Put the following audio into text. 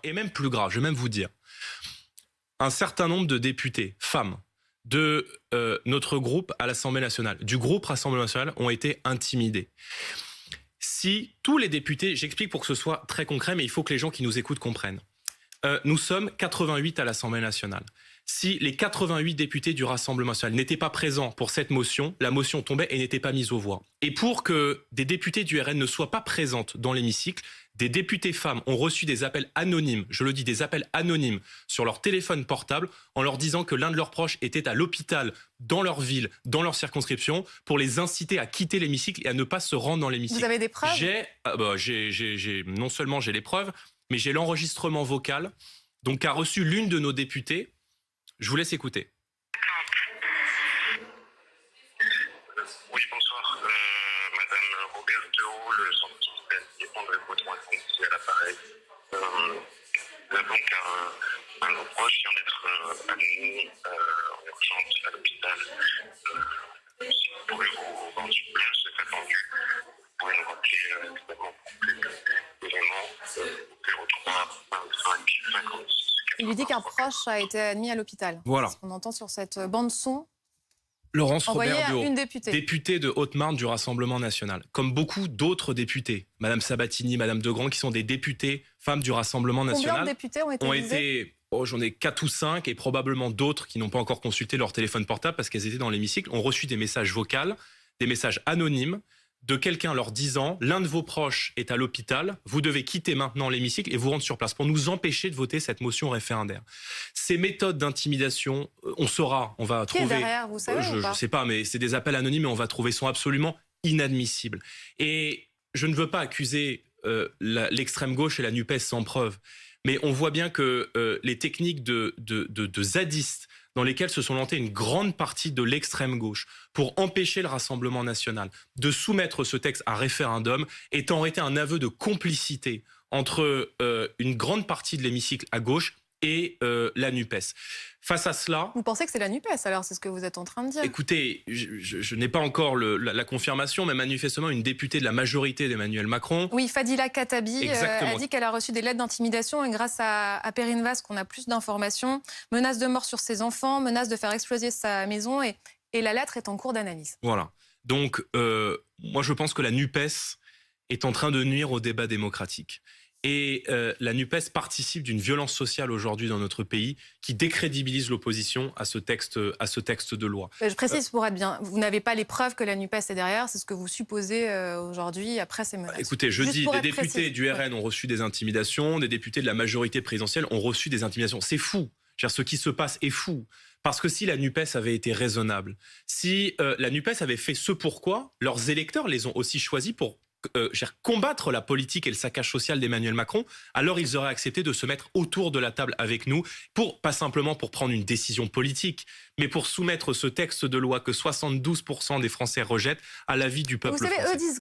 Et même plus grave, je vais même vous dire, un certain nombre de députés, femmes, de notre groupe à l'Assemblée nationale, du groupe Rassemblement national, ont été intimidés. Si tous les députés, j'explique pour que ce soit très concret, mais il faut que les gens qui nous écoutent comprennent. Nous sommes 88 à l'Assemblée nationale. Si les 88 députés du Rassemblement national n'étaient pas présents pour cette motion, la motion tombait et n'était pas mise aux voix. Et pour que des députés du RN ne soient pas présentes dans l'hémicycle, des députés femmes ont reçu des appels anonymes, je le dis, des appels anonymes sur leur téléphone portable en leur disant que l'un de leurs proches était à l'hôpital dans leur ville, dans leur circonscription, pour les inciter à quitter l'hémicycle et à ne pas se rendre dans l'hémicycle. Vous avez des preuves ? Non seulement j'ai les preuves, mais j'ai l'enregistrement vocal, donc qu'a reçu l'une de nos députées. Je vous laisse écouter. Oui, bonsoir. Madame Robert Dehaut, le centre hospitalier André Baudouin, ici à l'appareil. Nous avons donc un de nos proches vient d'être admis en urgence à l'hôpital. Si vous pouvez vous rendre sur place, c'est attendu. Vous pouvez nous rappeler évidemment pour plus d'éléments 03 25 56. Il lui dit qu'un proche a été admis à l'hôpital. Voilà. Ce qu'on entend sur cette bande-son. Laurence Envoyée Robert à Dehaut, une députée. députée de Haute-Marne du Rassemblement national, comme beaucoup d'autres députés, Madame Sabatini, Madame Degrand, qui sont des députés femmes du Rassemblement national. Combien de députés ont été visés ? J'en ai 4 ou 5 et probablement d'autres qui n'ont pas encore consulté leur téléphone portable parce qu'elles étaient dans l'hémicycle, ont reçu des messages vocaux, des messages anonymes de quelqu'un leur disant « L'un de vos proches est à l'hôpital, vous devez quitter maintenant l'hémicycle et vous rendre sur place pour nous empêcher de voter cette motion référendaire. » Ces méthodes d'intimidation, on va Qui est trouver... derrière, vous savez Je ou pas ne sais pas, mais c'est des appels anonymes et on va trouver, sont absolument inadmissibles. Et je ne veux pas accuser l'extrême gauche et la NUPES sans preuve, mais on voit bien que les techniques de zadistes dans lesquelles se sont lancées une grande partie de l'extrême gauche pour empêcher le Rassemblement national de soumettre ce texte à référendum est en réalité un aveu de complicité entre une grande partie de l'hémicycle à gauche et la NUPES. Face à cela... Vous pensez que c'est la NUPES, alors c'est ce que vous êtes en train de dire? Écoutez, je n'ai pas encore la confirmation, mais manifestement une députée de la majorité d'Emmanuel Macron... Oui, Fadila Khattabi a dit qu'elle a reçu des lettres d'intimidation et grâce à Perrine Vast qu'on a plus d'informations, menace de mort sur ses enfants, menace de faire exploser sa maison et la lettre est en cours d'analyse. Voilà. Donc, moi je pense que la NUPES est en train de nuire au débat démocratique. Et la NUPES participe d'une violence sociale aujourd'hui dans notre pays qui décrédibilise l'opposition à ce texte de loi. Je précise pour être bien, vous n'avez pas les preuves que la NUPES est derrière, c'est ce que vous supposez aujourd'hui après ces menaces. Écoutez, je dis, des députés du RN ont reçu des intimidations, des députés de la majorité présidentielle ont reçu des intimidations. C'est fou. Ce qui se passe est fou. Parce que si la NUPES avait été raisonnable, si la NUPES avait fait ce pourquoi, leurs électeurs les ont aussi choisis pour combattre la politique et le saccage social d'Emmanuel Macron, alors ils auraient accepté de se mettre autour de la table avec nous, pas simplement pour prendre une décision politique, mais pour soumettre ce texte de loi que 72% des Français rejettent à l'avis du peuple français. Vous savez, eux disent